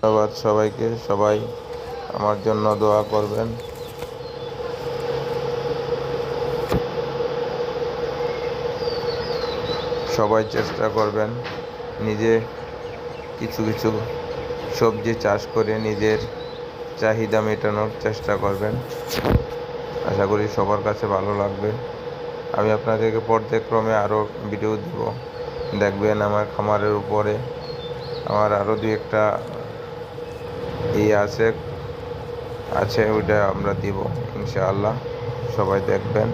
ধন্যবাদ সবাইকে। সবাই আমার জন্য দোয়া করবেন। সবাই চেষ্টা করবেন নিজে কিছু কিছু সবজি চাষ করে নিজের চাহিদা মেটানোর চেষ্টা করবেন। আশা করি সবার কাছে ভালো লাগবে। আমি আপনাদেরকে পর্যায়ক্রমে আরও ভিডিও দিব, দেখবেন আমার খামারের উপরে আমার আরও দুই একটা আছে ওইটা আমরা দিব ইনশাআল্লাহ। সবাই দেখবেন।